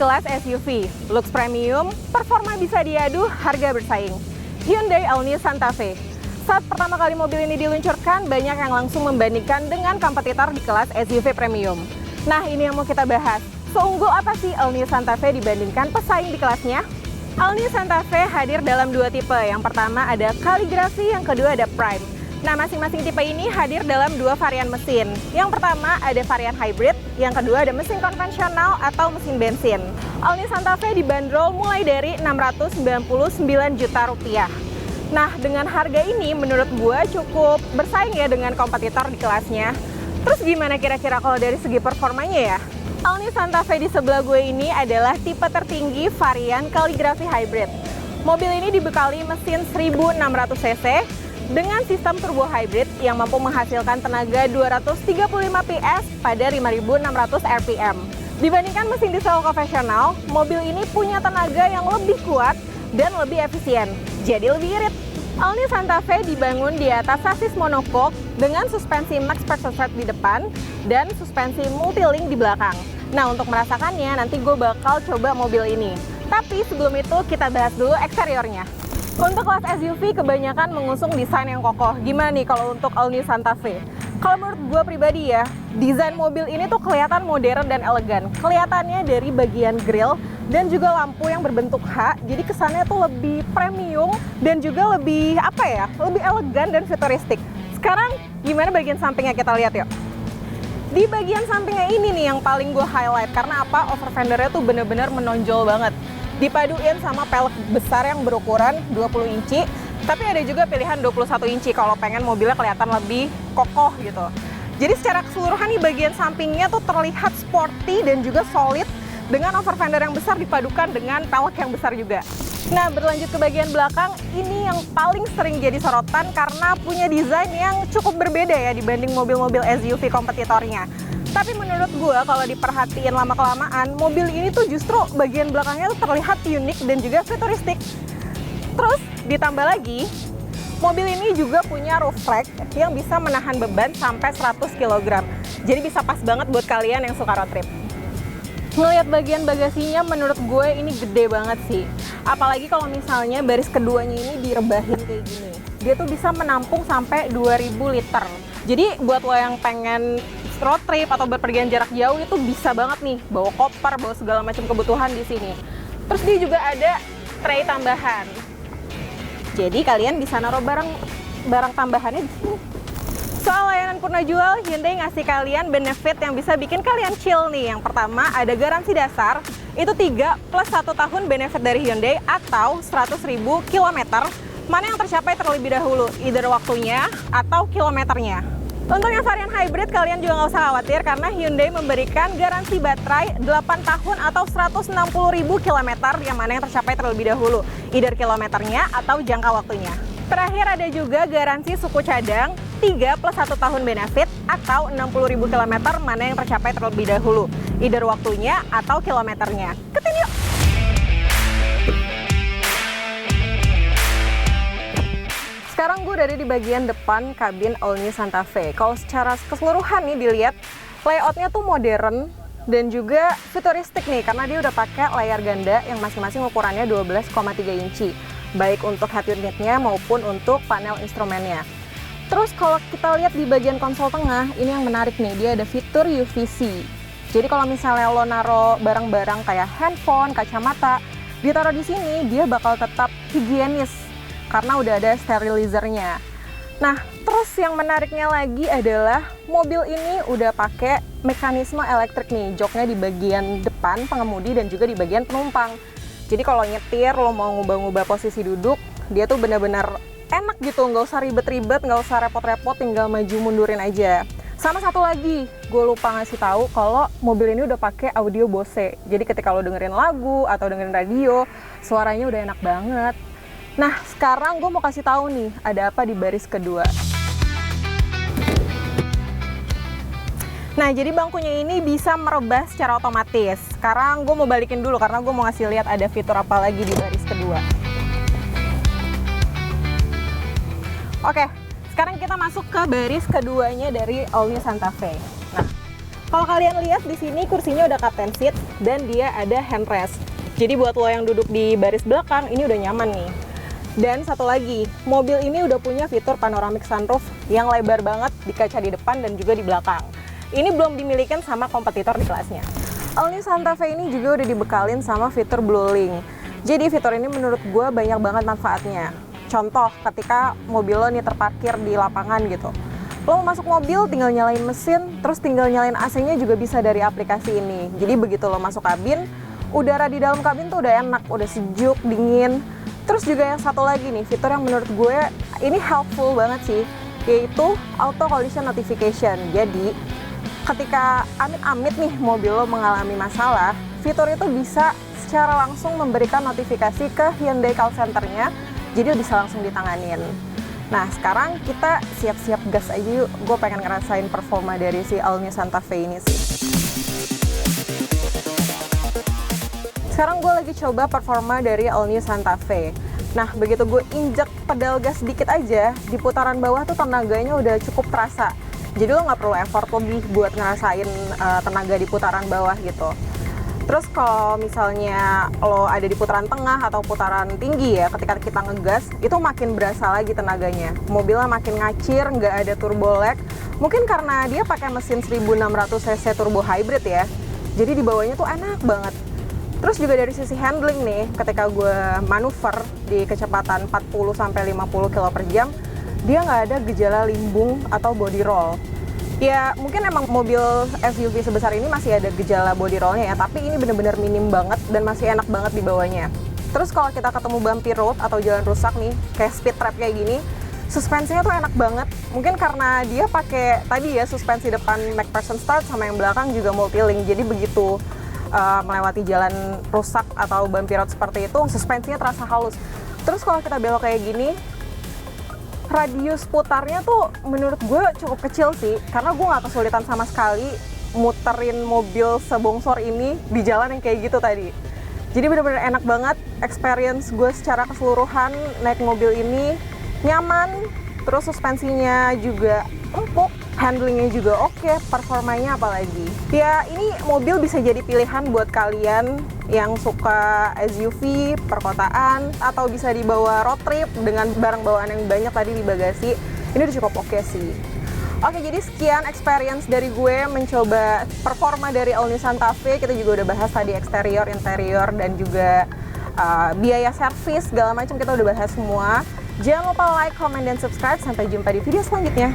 kelas SUV, looks premium, performa bisa diadu, harga bersaing. Hyundai All New Santa Fe. Saat pertama kali mobil ini diluncurkan, banyak yang langsung membandingkan dengan kompetitor di kelas SUV premium. Nah, ini yang mau kita bahas. Seunggul apa sih All New Santa Fe dibandingkan pesaing di kelasnya? All New Santa Fe hadir dalam dua tipe. Yang pertama ada Calligraphy, yang kedua ada Prime. Nah, masing-masing tipe ini hadir dalam dua varian mesin. Yang pertama ada varian hybrid, yang kedua ada mesin konvensional atau mesin bensin. All New Santa Fe dibanderol mulai dari Rp699 juta. Nah, dengan harga ini menurut gua cukup bersaing ya dengan kompetitor di kelasnya. Terus gimana kira-kira kalau dari segi performanya ya? All New Santa Fe di sebelah gue ini adalah tipe tertinggi varian Calligraphy Hybrid. Mobil ini dibekali mesin 1600 cc dengan sistem turbo hybrid yang mampu menghasilkan tenaga 235 PS pada 5.600 RPM. Dibandingkan mesin diesel konvensional, mobil ini punya tenaga yang lebih kuat dan lebih efisien, jadi lebih irit. All New Santa Fe dibangun di atas sasis monocoque dengan suspensi Max Performance di depan dan suspensi multilink di belakang. Nah, untuk merasakannya nanti gue bakal coba mobil ini. Tapi sebelum itu kita bahas dulu eksteriornya. Untuk kelas SUV kebanyakan mengusung desain yang kokoh. Gimana nih kalau untuk All New Santa Fe? Kalau menurut gue pribadi ya, desain mobil ini tuh kelihatan modern dan elegan. Kelihatannya dari bagian grill dan juga lampu yang berbentuk H, jadi kesannya tuh lebih premium dan juga lebih lebih elegan dan futuristik. Sekarang gimana bagian sampingnya, kita lihat yuk. Di bagian sampingnya ini nih yang paling gue highlight, karena over fendernya tuh bener-bener menonjol banget. Dipaduin sama pelek besar yang berukuran 20 inci, tapi ada juga pilihan 21 inci kalau pengen mobilnya kelihatan lebih kokoh gitu. Jadi secara keseluruhan nih bagian sampingnya tuh terlihat sporty dan juga solid dengan over fender yang besar dipadukan dengan pelek yang besar juga. Nah, berlanjut ke bagian belakang, ini yang paling sering jadi sorotan karena punya desain yang cukup berbeda ya dibanding mobil-mobil SUV kompetitornya. Tapi menurut gue kalau diperhatiin lama-kelamaan, mobil ini tuh justru bagian belakangnya tuh terlihat unik dan juga futuristik. Terus ditambah lagi, mobil ini juga punya roof rack yang bisa menahan beban sampai 100 kg. Jadi bisa pas banget buat kalian yang suka road trip. Ngelihat bagian bagasinya menurut gue ini gede banget sih. Apalagi kalau misalnya baris keduanya ini direbahin kayak gini. Dia tuh bisa menampung sampai 2000 liter. Jadi buat lo yang pengen road trip atau berpergian jarak jauh itu bisa banget nih bawa koper, bawa segala macam kebutuhan di sini. Terus dia juga ada tray tambahan. Jadi kalian bisa naruh barang tambahannya di sini. Soal layanan purna jual, Hyundai ngasih kalian benefit yang bisa bikin kalian chill nih. Yang pertama ada garansi dasar, itu 3 plus 1 tahun benefit dari Hyundai atau 100.000 km. Mana yang tercapai terlebih dahulu, either waktunya atau kilometernya. Untuk yang varian hybrid, kalian juga nggak usah khawatir karena Hyundai memberikan garansi baterai 8 tahun atau 160.000 km yang mana yang tercapai terlebih dahulu, either kilometernya atau jangka waktunya. Terakhir ada juga garansi suku cadang 3 plus 1 tahun benefit atau 60.000 km mana yang tercapai terlebih dahulu, either waktunya atau kilometernya. Ketin yuk! Sekarang gue ada di bagian depan kabin All New Santa Fe. Kalau secara keseluruhan nih dilihat, layoutnya tuh modern dan juga futuristik nih karena dia udah pakai layar ganda yang masing-masing ukurannya 12,3 inci. Baik untuk head unitnya maupun untuk panel instrumennya. Terus kalau kita lihat di bagian konsol tengah, ini yang menarik nih, dia ada fitur UVC. Jadi kalau misalnya lo naro barang-barang kayak handphone, kacamata, ditaruh di sini, dia bakal tetap higienis karena udah ada sterilizernya. Nah, terus yang menariknya lagi adalah mobil ini udah pakai mekanisme elektrik nih, joknya di bagian depan pengemudi dan juga di bagian penumpang. Jadi kalau nyetir, lo mau ngubah-ngubah posisi duduk, dia tuh benar-benar enak gitu, nggak usah ribet-ribet, nggak usah repot-repot, tinggal maju mundurin aja. Sama satu lagi, gue lupa ngasih tahu kalau mobil ini udah pakai audio Bose. Jadi ketika lo dengerin lagu atau dengerin radio, suaranya udah enak banget. Nah, sekarang gue mau kasih tahu nih, ada apa di baris kedua. Nah, jadi bangkunya ini bisa merebah secara otomatis. Sekarang gue mau balikin dulu karena gue mau ngasih lihat ada fitur apa lagi di baris kedua. Oke, sekarang kita masuk ke baris keduanya dari All New Santa Fe. Nah, kalau kalian lihat di sini kursinya udah captain seat. dan dia ada handrest. Jadi buat lo yang duduk di baris belakang, ini udah nyaman nih. Dan satu lagi, mobil ini udah punya fitur panoramic sunroof yang lebar banget di kaca di depan dan juga di belakang. Ini belum dimiliki sama kompetitor di kelasnya. All New Santa Fe ini juga udah dibekalin sama fitur Blue Link. Jadi fitur ini menurut gue banyak banget manfaatnya. Contoh, ketika mobil lo nih terparkir di lapangan gitu. Lo masuk mobil, tinggal nyalain mesin, terus tinggal nyalain AC-nya juga bisa dari aplikasi ini. Jadi begitu lo masuk kabin, udara di dalam kabin tuh udah enak, udah sejuk, dingin. Terus juga yang satu lagi nih, fitur yang menurut gue ini helpful banget sih, yaitu auto collision notification. Jadi ketika amit-amit nih mobil lo mengalami masalah, fitur itu bisa secara langsung memberikan notifikasi ke Hyundai call center-nya, jadi bisa langsung ditanganin. Nah sekarang kita siap-siap gas aja yuk, gue pengen ngerasain performa dari si All New Santa Fe ini sih. Sekarang gue lagi coba performa dari All New Santa Fe. Nah, begitu gue injek pedal gas sedikit aja, di putaran bawah tuh tenaganya udah cukup terasa. Jadi lo nggak perlu effort lebih buat ngerasain tenaga di putaran bawah gitu. Terus kalau misalnya lo ada di putaran tengah atau putaran tinggi ya, ketika kita ngegas, itu makin berasa lagi tenaganya. Mobilnya makin ngacir, nggak ada turbo lag. Mungkin karena dia pakai mesin 1600 cc turbo hybrid ya. Jadi di bawahnya tuh enak banget. Terus juga dari sisi handling nih, ketika gue manuver di kecepatan 40-50 km per jam, dia nggak ada gejala limbung atau body roll. Ya mungkin emang mobil SUV sebesar ini masih ada gejala body rollnya ya, tapi ini bener-bener minim banget dan masih enak banget di bawahnya. Terus kalau kita ketemu bumpy road atau jalan rusak nih, kayak speed trap kayak gini, suspensinya tuh enak banget. Mungkin karena dia pakai tadi ya suspensi depan MacPherson Start sama yang belakang juga multi-link, jadi begitu melewati jalan rusak atau bumpy road seperti itu, suspensinya terasa halus. Terus kalau kita belok kayak gini, radius putarnya tuh menurut gue cukup kecil sih, karena gue nggak kesulitan sama sekali muterin mobil sebongsor ini di jalan yang kayak gitu tadi. Jadi bener-bener enak banget, experience gue secara keseluruhan naik mobil ini nyaman, terus suspensinya juga empuk, handlingnya juga oke, performanya apalagi. Ya ini mobil bisa jadi pilihan buat kalian yang suka SUV, perkotaan, atau bisa dibawa road trip dengan barang bawaan yang banyak tadi di bagasi. Ini udah cukup oke sih. Oke, jadi sekian experience dari gue mencoba performa dari All New Santa Fe. Kita juga udah bahas tadi eksterior, interior, dan juga biaya servis, segala macam kita udah bahas semua. Jangan lupa like, comment, dan subscribe. Sampai jumpa di video selanjutnya.